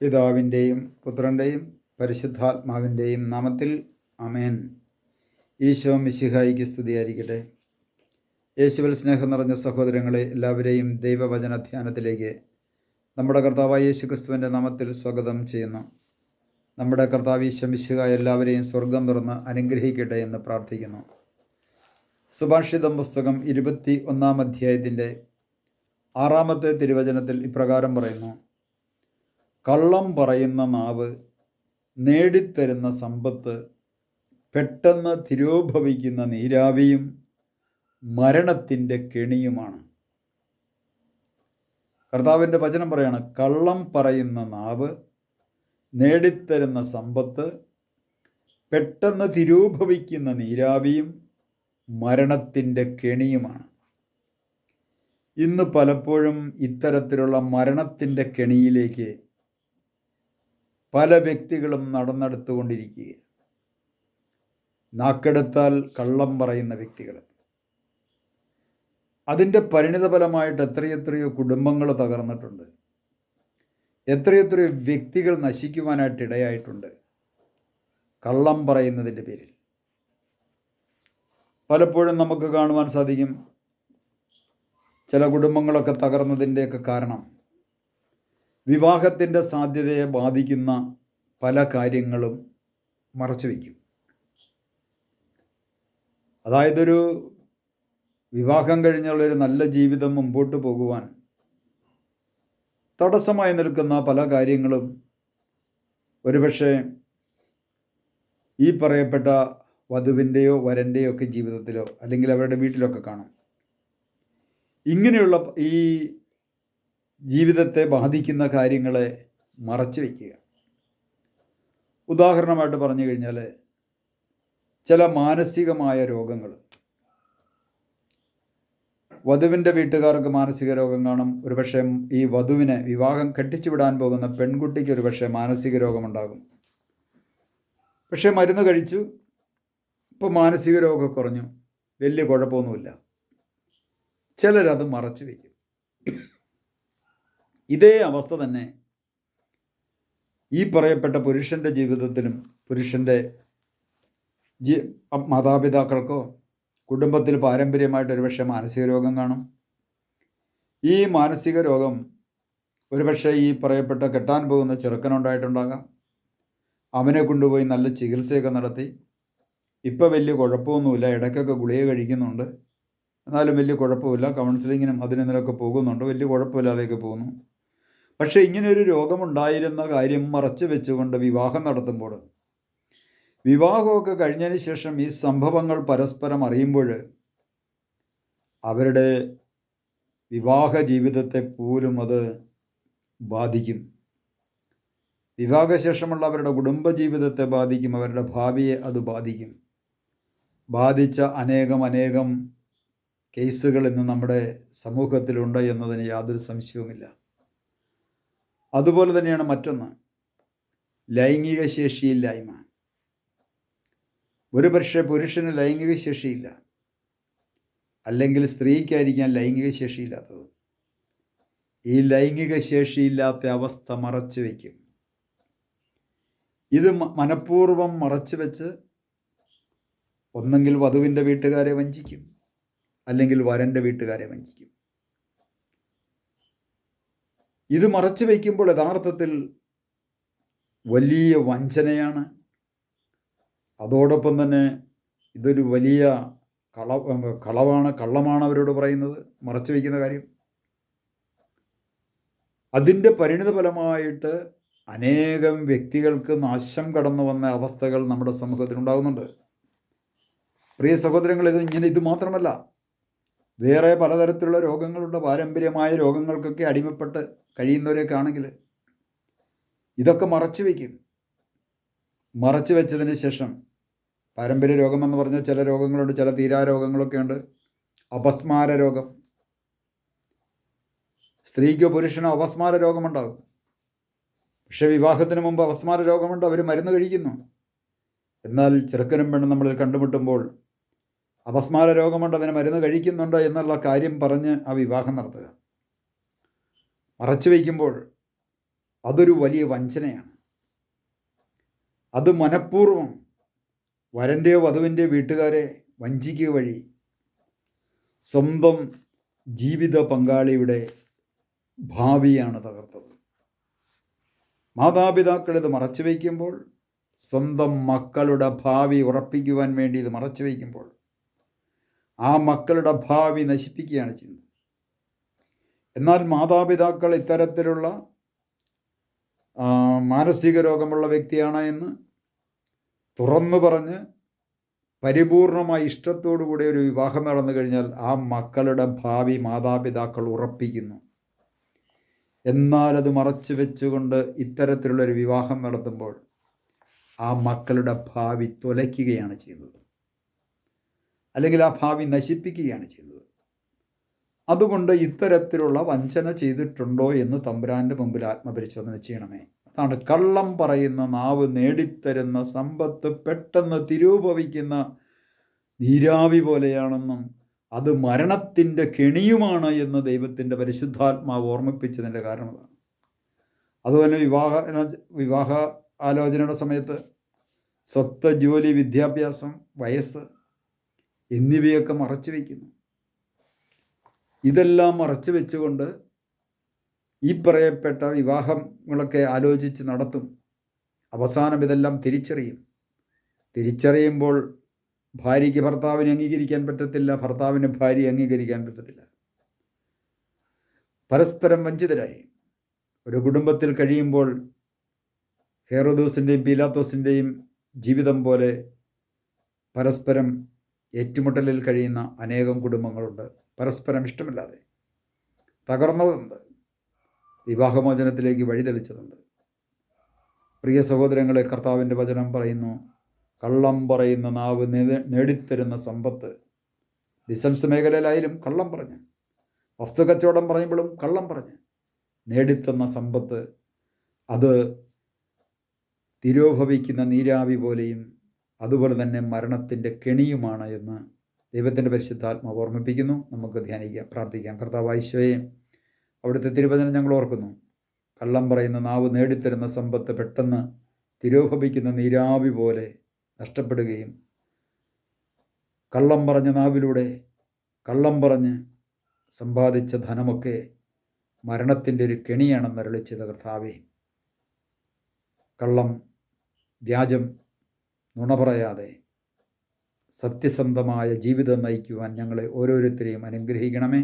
പിതാവിൻ്റെയും പുത്രൻ്റെയും പരിശുദ്ധാത്മാവിൻ്റെയും നാമത്തിൽ ആമേൻ. ഈശോ മിശിഹായിക്ക് സ്തുതിയായിരിക്കട്ടെ. യേശുവിൽ സ്നേഹം നിറഞ്ഞ സഹോദരങ്ങളെ, എല്ലാവരെയും ദൈവവചന ധ്യാനത്തിലേക്ക് നമ്മുടെ കർത്താവായ യേശു ക്രിസ്തുവിൻ്റെ നാമത്തിൽ സ്വാഗതം ചെയ്യുന്നു. നമ്മുടെ കർത്താവ് ഈശോ മിശിഹായ എല്ലാവരെയും സ്വർഗം തുറന്ന് അനുഗ്രഹിക്കട്ടെ എന്ന് പ്രാർത്ഥിക്കുന്നു. സുഭാഷിതം പുസ്തകം 21-ാം അധ്യായത്തിൻ്റെ 6-ാമത്തെ തിരുവചനത്തിൽ ഇപ്രകാരം പറയുന്നു: കള്ളം പറയുന്ന നാവ് നേടിത്തരുന്ന സമ്പത്ത്, പെട്ടെന്ന് തിരോഭവിക്കുന്ന നീരാവിയും മരണത്തിൻ്റെ കെണിയുമാണ്. കർത്താവിൻ്റെ വചനം പറയാണ്, കള്ളം പറയുന്ന നാവ് നേടിത്തരുന്ന സമ്പത്ത്, പെട്ടെന്ന് തിരോഭവിക്കുന്ന നീരാവിയും മരണത്തിൻ്റെ കെണിയുമാണ്. ഇന്ന് പലപ്പോഴും ഇത്തരത്തിലുള്ള മരണത്തിൻ്റെ കെണിയിലേക്ക് പല വ്യക്തികളും നടന്നെടുത്തുകൊണ്ടിരിക്കുക. നാക്കെടുത്താൽ കള്ളം പറയുന്ന വ്യക്തികൾ. അതിൻ്റെ പരിണിതഫലമായിട്ട് എത്രയെത്രയോ കുടുംബങ്ങൾ തകർന്നിട്ടുണ്ട്. എത്രയെത്രയോ വ്യക്തികൾ നശിക്കുവാനായിട്ട് ഇടയായിട്ടുണ്ട് കള്ളം പറയുന്നതിൻ്റെ പേരിൽ. പലപ്പോഴും നമുക്ക് കാണുവാൻ സാധിക്കും, ചില കുടുംബങ്ങളൊക്കെ തകർന്നതിൻ്റെയൊക്കെ കാരണം വിവാഹത്തിൻ്റെ സാധ്യതയെ ബാധിക്കുന്ന പല കാര്യങ്ങളും മറച്ചു വയ്ക്കും. അതായത് ഒരു വിവാഹം കഴിഞ്ഞുള്ളൊരു നല്ല ജീവിതം മുമ്പോട്ട് പോകുവാൻ തടസ്സമായി നിൽക്കുന്ന പല കാര്യങ്ങളും ഒരുപക്ഷെ ഈ പറയപ്പെട്ട വധുവിൻ്റെയോ വരൻ്റെയോ ഒക്കെ ജീവിതത്തിലോ അല്ലെങ്കിൽ അവരുടെ വീട്ടിലൊക്കെ കാണും. ഇങ്ങനെയുള്ള ഈ ജീവിതത്തെ ബാധിക്കുന്ന കാര്യങ്ങളെ മറച്ചു വയ്ക്കുക. ഉദാഹരണമായിട്ട് പറഞ്ഞു കഴിഞ്ഞാൽ, ചില മാനസികമായ രോഗങ്ങൾ. വധുവിൻ്റെ വീട്ടുകാർക്ക് മാനസിക രോഗം കാണും. ഒരുപക്ഷെ ഈ വധുവിനെ വിവാഹം കെട്ടിച്ചുവിടാൻ പോകുന്ന പെൺകുട്ടിക്ക് ഒരുപക്ഷെ മാനസിക രോഗമുണ്ടാകും. പക്ഷേ മരുന്ന് കഴിച്ചു, ഇപ്പോൾ മാനസിക രോഗം കുറഞ്ഞു, വലിയ കുഴപ്പമൊന്നുമില്ല. ചിലരത് മറച്ചു വയ്ക്കും. ഇതേ അവസ്ഥ തന്നെ ഈ പറയപ്പെട്ട പുരുഷൻ്റെ ജീവിതത്തിലും, പുരുഷൻ്റെ മാതാപിതാക്കൾക്കോ കുടുംബത്തിൽ പാരമ്പര്യമായിട്ട് ഒരുപക്ഷെ മാനസിക രോഗം കാണും. ഈ മാനസിക രോഗം ഒരുപക്ഷെ ഈ പറയപ്പെട്ട കെട്ടാൻ പോകുന്ന ചെറുക്കനുണ്ടായിട്ടുണ്ടാകാം. അവനെ കൊണ്ടുപോയി നല്ല ചികിത്സയൊക്കെ നടത്തി, ഇപ്പോൾ വലിയ കുഴപ്പമൊന്നുമില്ല, ഇടയ്ക്കൊക്കെ ഗുളിക കഴിക്കുന്നുണ്ട്, എന്നാലും വലിയ കുഴപ്പമില്ല, കൗൺസിലിങ്ങിനും അതിനൊക്കെ പോകുന്നുണ്ട്, വലിയ കുഴപ്പമില്ലാതെയൊക്കെ പോകുന്നു. പക്ഷേ ഇങ്ങനെയൊരു രോഗമുണ്ടായിരുന്ന കാര്യം മറച്ചു വെച്ചുകൊണ്ട് വിവാഹം നടത്തുമ്പോൾ, വിവാഹമൊക്കെ കഴിഞ്ഞതിന് ശേഷം ഈ സംഭവങ്ങൾ പരസ്പരം അറിയുമ്പോൾ അവരുടെ വിവാഹ ജീവിതത്തെ പോലും അത് ബാധിക്കും. വിവാഹശേഷമുള്ള അവരുടെ കുടുംബജീവിതത്തെ ബാധിക്കും, അവരുടെ ഭാവിയെ അത് ബാധിക്കും. ബാധിച്ച അനേകം കേസുകൾ ഇന്ന് നമ്മുടെ സമൂഹത്തിലുണ്ട് എന്നതിന് യാതൊരു സംശയവുമില്ല. അതുപോലെ തന്നെയാണ് മറ്റൊന്ന്, ലൈംഗിക ശേഷിയില്ലായ്മ. ഒരുപക്ഷെ പുരുഷന് ലൈംഗിക ശേഷിയില്ല, അല്ലെങ്കിൽ സ്ത്രീക്കായിരിക്കാം ലൈംഗിക ശേഷിയില്ലാത്തത്. ഈ ലൈംഗിക ശേഷിയില്ലാത്ത അവസ്ഥ മറച്ചു വയ്ക്കും. ഇത് മനഃപൂർവ്വം മറച്ചു വെച്ച് ഒന്നെങ്കിൽ വധുവിൻ്റെ വീട്ടുകാരെ വഞ്ചിക്കും, അല്ലെങ്കിൽ വരൻ്റെ വീട്ടുകാരെ വഞ്ചിക്കും. ഇത് മറച്ചു വയ്ക്കുമ്പോൾ യഥാർത്ഥത്തിൽ വലിയ വഞ്ചനയാണ്. അതോടൊപ്പം തന്നെ ഇതൊരു വലിയ കള്ളമാണ് അവരോട് പറയുന്നത്, മറച്ചു വയ്ക്കുന്ന കാര്യം. അതിൻ്റെ പരിണിതഫലമായിട്ട് അനേകം വ്യക്തികൾക്ക് നാശം കടന്നു വന്ന അവസ്ഥകൾ നമ്മുടെ സമൂഹത്തിൽ ഉണ്ടാകുന്നുണ്ട്. പ്രിയ സഹോദരങ്ങൾ, ഇത് മാത്രമല്ല, വേറെ പലതരത്തിലുള്ള രോഗങ്ങളുണ്ട്. പാരമ്പര്യമായ രോഗങ്ങൾക്കൊക്കെ അടിമപ്പെട്ട് കഴിയുന്നവരൊക്കെ ആണെങ്കിൽ ഇതൊക്കെ മറച്ചു വയ്ക്കും. മറച്ചു വെച്ചതിന് ശേഷം പാരമ്പര്യ രോഗമെന്ന് പറഞ്ഞാൽ ചില രോഗങ്ങളുണ്ട്, ചില തീരാരോഗങ്ങളൊക്കെ ഉണ്ട്. അപസ്മാര രോഗം, സ്ത്രീക്കോ പുരുഷനോ അപസ്മാര രോഗമുണ്ടാകും. പക്ഷെ വിവാഹത്തിന് മുമ്പ് അപസ്മാര രോഗമുണ്ട്, അവർ മരുന്ന് കഴിക്കുന്നു. എന്നാൽ ചെറുക്കനും പെണ്ണും നമ്മളിൽ കണ്ടുമുട്ടുമ്പോൾ അപസ്മാര രോഗമുണ്ട്, അതിന് മരുന്ന് കഴിക്കുന്നുണ്ട് എന്നുള്ള കാര്യം പറഞ്ഞ് ആ വിവാഹം നടത്തുക. മറച്ചു വയ്ക്കുമ്പോൾ അതൊരു വലിയ വഞ്ചനയാണ്. അത് മനഃപൂർവ്വം വരൻ്റെയോ വധുവിൻ്റെയോ വീട്ടുകാരെ വഞ്ചിക്കുക വഴി സ്വന്തം ജീവിത പങ്കാളിയുടെ ഭാവിയാണ് തകർത്തത്. മാതാപിതാക്കൾ ഇത് മറച്ചു വയ്ക്കുമ്പോൾ, സ്വന്തം മക്കളുടെ ഭാവി ഉറപ്പിക്കുവാൻ വേണ്ടി ഇത് മറച്ചു വയ്ക്കുമ്പോൾ ആ മക്കളുടെ ഭാവി നശിപ്പിക്കുകയാണ് ചെയ്യുന്നത്. എന്നാൽ മാതാപിതാക്കൾ ഇത്തരത്തിലുള്ള മാനസിക രോഗമുള്ള വ്യക്തിയാണ് എന്ന് തുറന്നു പറഞ്ഞ് പരിപൂർണമായ ഇഷ്ടത്തോടുകൂടി ഒരു വിവാഹം നടന്നു കഴിഞ്ഞാൽ ആ മക്കളുടെ ഭാവി മാതാപിതാക്കൾ ഉറപ്പിക്കുന്നു. എന്നാൽ അത് മറച്ചു വെച്ചുകൊണ്ട് ഇത്തരത്തിലുള്ളൊരു വിവാഹം നടത്തുമ്പോൾ ആ മക്കളുടെ ഭാവി തുലയ്ക്കുകയാണ് ചെയ്യുന്നത്, അല്ലെങ്കിൽ ആ ഭാവി നശിപ്പിക്കുകയാണ് ചെയ്യുന്നത്. അതുകൊണ്ട് ഇത്തരത്തിലുള്ള വഞ്ചന ചെയ്തിട്ടുണ്ടോ എന്ന് തമ്പുരാൻ്റെ മുമ്പിൽ ആത്മപരിശോധന ചെയ്യണമേ. അതാണ് കള്ളം പറയുന്ന നാവ് നേടിത്തരുന്ന സമ്പത്ത് പെട്ടെന്ന് തിരൂപവിക്കുന്ന നീരാവി പോലെയാണെന്നും അത് മരണത്തിൻ്റെ കെണിയുമാണ് എന്ന് ദൈവത്തിൻ്റെ പരിശുദ്ധാത്മാവ് ഓർമ്മിപ്പിച്ചതിൻ്റെ കാരണം അതാണ്. അതുപോലെ വിവാഹ ആലോചനയുടെ സമയത്ത് സ്വത്ത്, ജോലി, വിദ്യാഭ്യാസം, വയസ്സ് എന്നിവയൊക്കെ മറച്ചു വയ്ക്കുന്നു. ഇതെല്ലാം മറച്ചു വെച്ചുകൊണ്ട് ഈ പറയപ്പെട്ട വിവാഹങ്ങളൊക്കെ ആലോചിച്ച് നടത്തും. അവസാനം ഇതെല്ലാം തിരിച്ചറിയുമ്പോൾ ഭാര്യയ്ക്ക് ഭർത്താവിനെ അംഗീകരിക്കാൻ പറ്റത്തില്ല, ഭർത്താവിന് ഭാര്യയെ അംഗീകരിക്കാൻ പറ്റത്തില്ല. പരസ്പരം വഞ്ചിതരായി ഒരു കുടുംബത്തിൽ കഴിയുമ്പോൾ ഹെറോദോസിൻ്റെയും പീലാത്തോസിൻ്റെയും ജീവിതം പോലെ പരസ്പരം ഏറ്റുമുട്ടലിൽ കഴിയുന്ന അനേകം കുടുംബങ്ങളുണ്ട്. പരസ്പരം ഇഷ്ടമില്ലാതെ തകർന്നതുണ്ട്, വിവാഹമോചനത്തിലേക്ക് വഴിതെളിച്ചതുണ്ട്. പ്രിയ സഹോദരങ്ങളെ, കർത്താവിൻ്റെ വചനം പറയുന്നു, കള്ളം പറയുന്ന നാവ് നേടിത്തരുന്ന സമ്പത്ത്. ബിസിനസ് മേഖലയിലായാലും കള്ളം പറഞ്ഞ്, വസ്തു കച്ചവടം പറയുമ്പോഴും കള്ളം പറഞ്ഞ് നേടിത്തന്ന സമ്പത്ത് അത് തിരോഭവിക്കുന്ന നീരാവി പോലെയും അതുപോലെ തന്നെ മരണത്തിൻ്റെ കെണിയുമാണ് എന്ന് ദൈവത്തിൻ്റെ പരിശുദ്ധാത്മാവ് ഓർമ്മിപ്പിക്കുന്നു. നമുക്ക് ധ്യാനിക്കാം, പ്രാർത്ഥിക്കാം. കർത്താവായ ഈശോയെ, അവിടുത്തെ തിരുവചനം ഞങ്ങൾ ഓർക്കുന്നു. കള്ളം പറയുന്ന നാവ് നേടിത്തരുന്ന സമ്പത്ത് പെട്ടെന്ന് തിരോഭവിക്കുന്ന നീരാവി പോലെ നഷ്ടപ്പെടുകയും കള്ളം പറഞ്ഞ നാവിലൂടെ കള്ളം പറഞ്ഞ് സമ്പാദിച്ച ധനമൊക്കെ മരണത്തിൻ്റെ ഒരു കെണിയാണെന്ന് അരുളിച്ചത് കർത്താവേ. കള്ളം, വ്യാജം, നുണ പറയാതെ സത്യസന്ധമായ ജീവിതം നയിക്കുവാൻ ഞങ്ങളെ ഓരോരുത്തരെയും അനുഗ്രഹിക്കണമേ.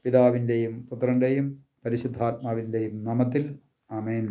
പിതാവിൻ്റെയും പുത്രൻ്റെയും പരിശുദ്ധാത്മാവിൻ്റെയും നാമത്തിൽ ആമേൻ.